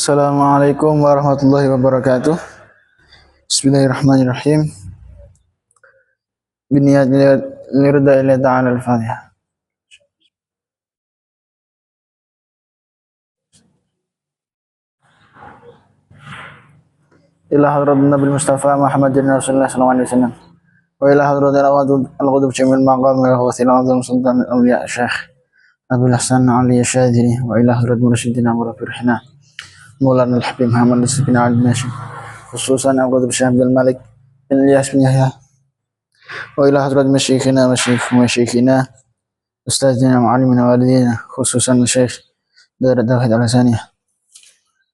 Assalamualaikum warahmatullahi wabarakatuh. Bismillahirrahmanirrahim. Biniyat nirda ila ta'ala al-Fatihah. Ila hadrat Nabi Mustafa Muhammadin Rasulullah sallallahu alaihi wasallam. Wa ila hadrat al-qudub syamil maqam wa ghasil azam sultan al-awliya Syekh Abdul Hasan Ali Syadili wa ila hadrat mursyidina wa rafirhina Maulana al-Habib Muhammad Rizqin al-Nashi khususan al-qudub Syekh Abdul Malik bin Ilyas bin Yahya wa ila hadrat masyikhina ustazina ma'alimina walidina khususan Syekh Darat Tauhid al-Hasaniyah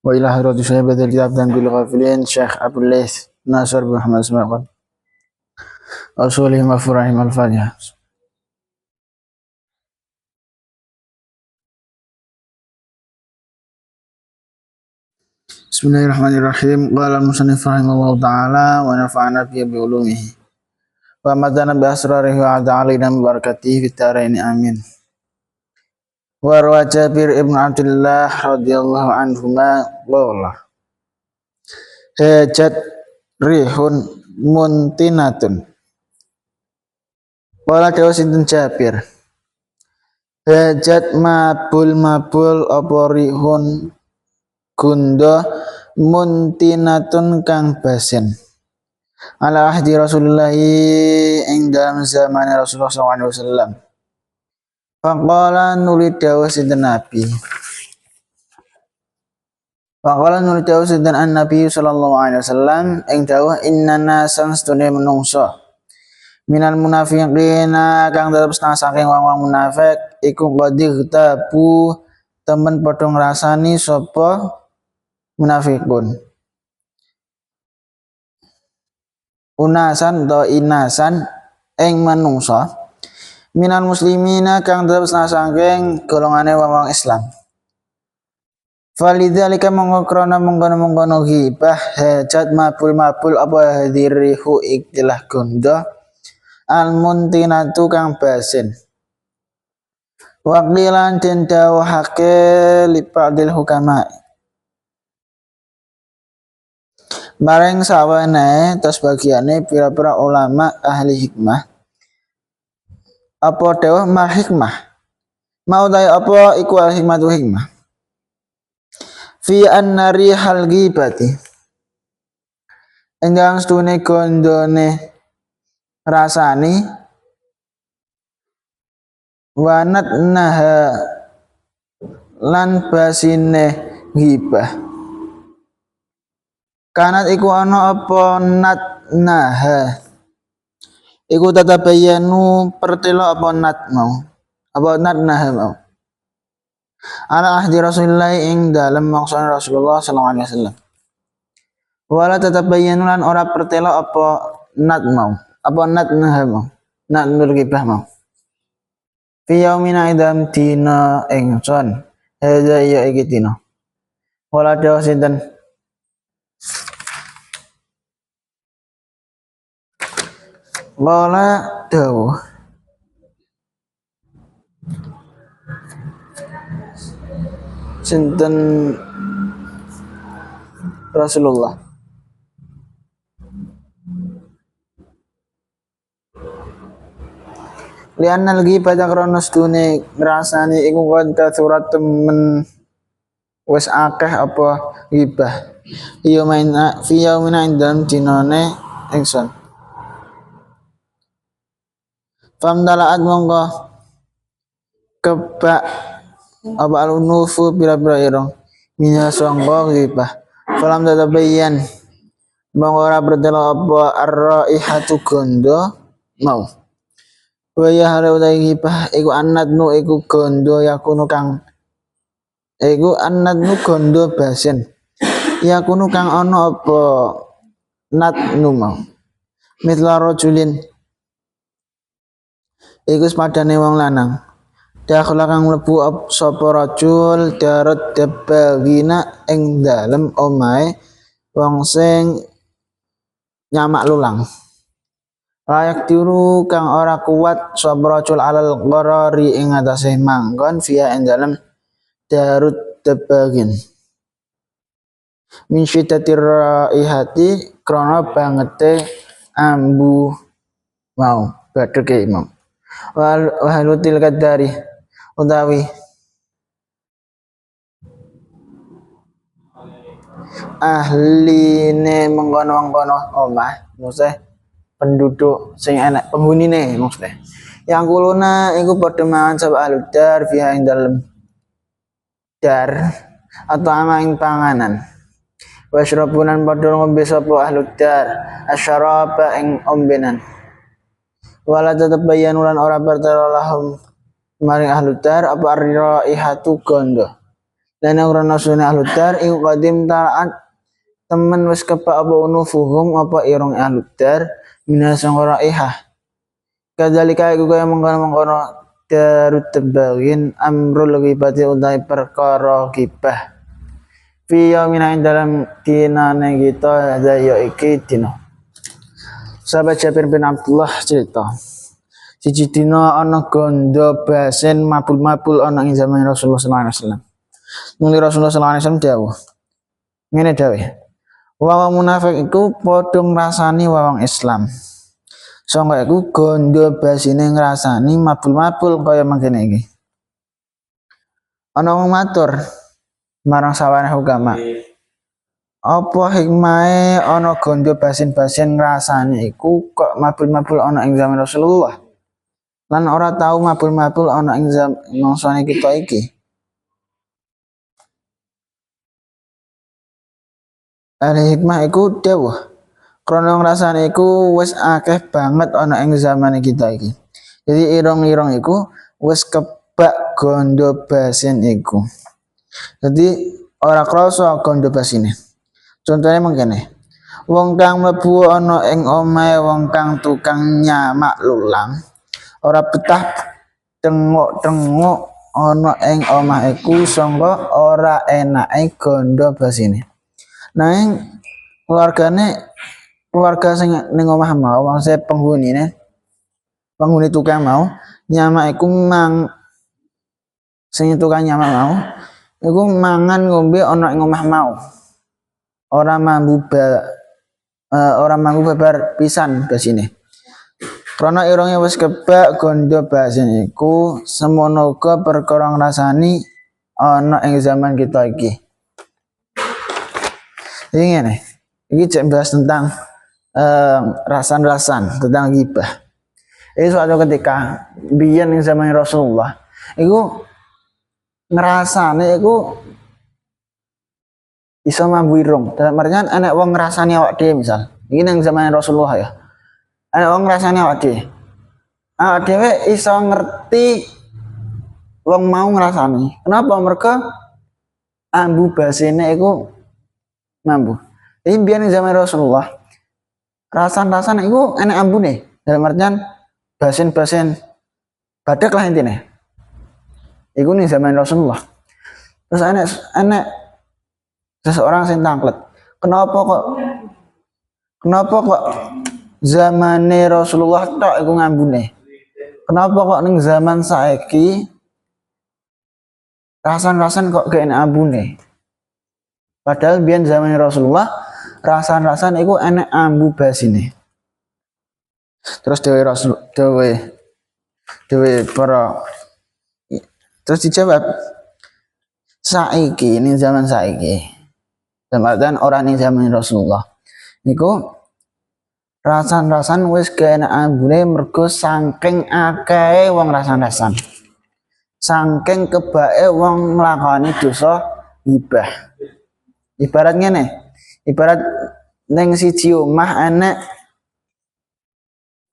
wa ila hadrati syahibatil kitab dan bil ghafilin Syekh Abdul Laith Nasir bin Muhammad Ismail Rasulihim afurahim al-Fatihah. Bismillahirrahmanirrahim. Qala al-musannif rahimahullahu ta'ala wa nafa'ana bihi bi ulumihi wa madana bi asrarihi wa a'da'alina bi barakatihi fit taraini amin. Wa rawa Jabir ibn Abdullah radhiyallahu anhuma qala hajat rihun muntinatun. Qala dawu sinten Jabir hajat mabul apa rihun gunda muntinatun kang basen ala ahdi Rasulullah ing dalam zaman Rasulullah SAW. Faqala nuli dawuh sinten Nabi. Faqala nuli dawuh sinten Nabi sallallahu alaihi wasallam ing dawuh inna nasan stune menungso minal munafiqina kang tetep setengah saking wong-wong munafik iku qadir tabu temen padha ngrasani sapa munafikun unasan atau inasan ing manungsa minal muslimina kang tetep saking golongane wong Islam. Falidzalika mongko krana mengkono hibah hajat mabul apa hadirihu iktilah gondo al muntinatu kang basin. Waqilan den dawuhake li ba'dil hukama bareng sawane tos bagiane pira-pira ulama ahli hikmah apa dawuh mal hikmah mau daya apa iku al hikmatu hikmah fi annari hal ghibati endang stune gondone rasani wanat naha lan basine ghibah kanat iku ana apa nat naha iku tatabayanu pertelo apa nat mau apa nat naha mau ala ahdi Rasulullah ing dalem maksud Rasulullah sallallahu alaihi wasallam wala tatabayanu lan ora pertelo apa nat mau apa nat naha mau nat nur ghibah mau fi yaumina idam dina ingsun hadza ya iki dina wala dawuh sinten wala dawuh sinten Rasulullah lianna lagi pada krono stune ngrasani iku kon kasurat temen wis akeh apa ghibah iya main fi yaumina indam dinane ingsun famdalaat mongko kebak apa alunufu pira-pira irong minya sangka ghibah falam tatabayyan mongko ora bertelo apa ar-raihatu gondo mau waya hale utai ghibah iku annadnu iku gondo yakunu kang iku annadnu gondo basen yakunu kang ana apa nadnu mau mitla rajulin iku sepadane wong lanang dakhala kang mlebu sapa rajul darat dabagina ing dalem omahe wong sing nyamak lulang layak tiru kang ora kuat sapa rajul alal qarari ing atase manggon via ing dalem darut dabagin min syiddatir raihati krana bangete ambu mau badheke imam wa halutil kadari utawi ahline mengkono-mengkono omah maksudnya penduduk sing enak penghunine maksudnya yang kuluna iku padha mangan sapa aludar fiha ing dalem dar atau ama ing panganan wasyrabunan padha ngombe sapa aludar asyaraba ing ombenan wala tetep bayanulan ora pertara lahum maring aludar apa raihatu gondo lan ora nasune aludar iku qadim ta'at temen wis kepak apa unufuhum apa irung aludar minasang raihah kadzalika iku kaya mengkono-mengkono darut tebagin amrul ghibati utai perkara ghibah fi yaumin dalam dinane kita ya iki dina sahabat Jabir bin Abdullah cerita siji dina ana gondo basen mabul-mabul ana ing zaman Rasulullah sallallahu alaihi wasallam nuli Rasulullah sallallahu alaihi wasallam dawuh ngene dawuh wong munafik iku padha ngrasani wong Islam. Sangka iku gondo basine ngrasani mabul-mabul kaya mangkene iki. Ana wong matur marang sawane ulama. Apa hikmahe ana gondo basin-basin ngrasani iku kok mabul-mabul ana ing zaman Rasulullah? Lan ora tau mabul-mabul ana ing mangsane kita iki. Hikmah iku dawuh krana ngrasane iku wis akeh banget ana ing zaman kita iki. Jadi irong-irong iku wis kebak gondo basin iku. Jadi ora krasa gondo basine. Contohnya mengkene. Wong kang mlebu ana ing omahe wong kang tukang nyamak lulang ora betah tengok-tengok ana ing omah iku sangka ora enake gondo basine. Nang keluarga sing ning omah mau wangse penghuni tukang mau nyamak iku sing tukang nyamak mau iku mangan ngombe ana ing omah mau ora mambu babar pisan basine krana ironge wis kebak gondo basin iku semono uga perkara ngrasani ana ing zaman kita iki. Ini nih, ini cek bahas tentang rasan-rasan tentang ghibah. Ini suatu ketika biyen ning zaman Rasulullah, iku ngrasane iku iso mambu irung. Dalam artian anak wong ngrasani awak dhewe misal. Iki ning zaman Rasulullah ya. Anak wong ngrasani awak dhewe. Awak dhewe iso ngerti wong mau ngrasani. Kenapa? Mereka ambu basine iku mambu. Ini biar zaman Rasulullah rasan-rasan itu enak ambune dalam artian basin-basin badak lah intinya. Itu nih zaman Rasulullah. Terus enak seseorang sing tangklet. Kenapa kok zamane Rasulullah tok iku ngambune? Kenapa kok ning zaman saiki rasan-rasan kok gak enak ambune? Padahal biyen zaman Rasulullah rasan-rasan iku enek ambu basine. Terus dewe para terus dijawab saiki ini zaman saiki. Dalam orang ini zaman Rasulullah. Niku rasan-rasan wis gak enek ambune mergo saking akeh wong rasan-rasan. Saking kebake wong nglakoni dosa ghibah. Ibarat ngene, ibarat ning siji omah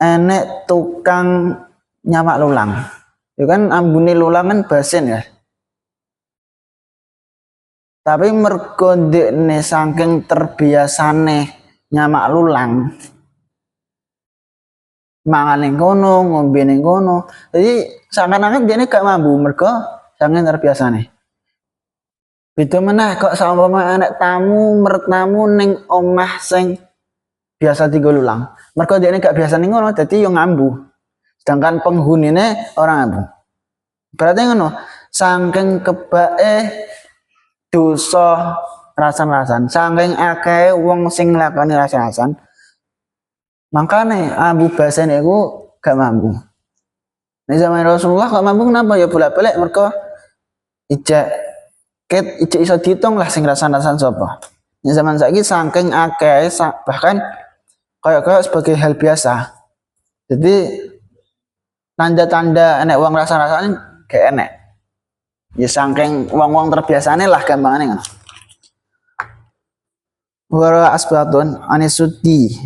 enek tukang nyamak lulang. Itu kan ambune lulang kan basin ya. Tapi mergo ndekne saking terbiasane nyamak lulang. Mangan ning kono, ngombe ning kono. Jadi seakan-akan dene gak mambu mergo saking terbiasane. Beda meneh kok saumpama anak tamu mertamu ning omah sing biasa tinggal lulang. Mergo dhekne gak biasa ning ngono dadi yo ngambu. Sedangkan penghunine ora ngambu. Berarti ngono, saking kebake dosa rasan-rasan. Saking akeh wong sing nglakoni rasan-rasan, makane Abu Basen iku gak mampu. Nek zaman Rasulullah gak mampu kenapa? Ya bolak-balik mergo ijek iso diitung lah sing rasan-rasan sapa. Nek zaman saiki saking akeh bahkan kayak sebagai hal biasa. Jadi tanda-tanda enek wong rasan-rasan gak enek. Ya saking wong-wong terbiasane lah gampangane ngono. Wa asbatun anisuddi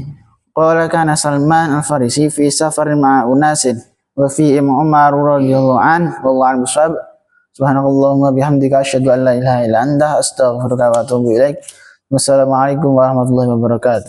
qala kana Salman al-Farisi fi safarin ma'a unasin wa fi Umar radhiyallahu an wallahu a'lam. Subhanallahumma bihamdika asyhadu an la ilaha illa anta astaghfiruka wa atubu ilaik. Wassalamualaikum warahmatullahi wabarakatuh.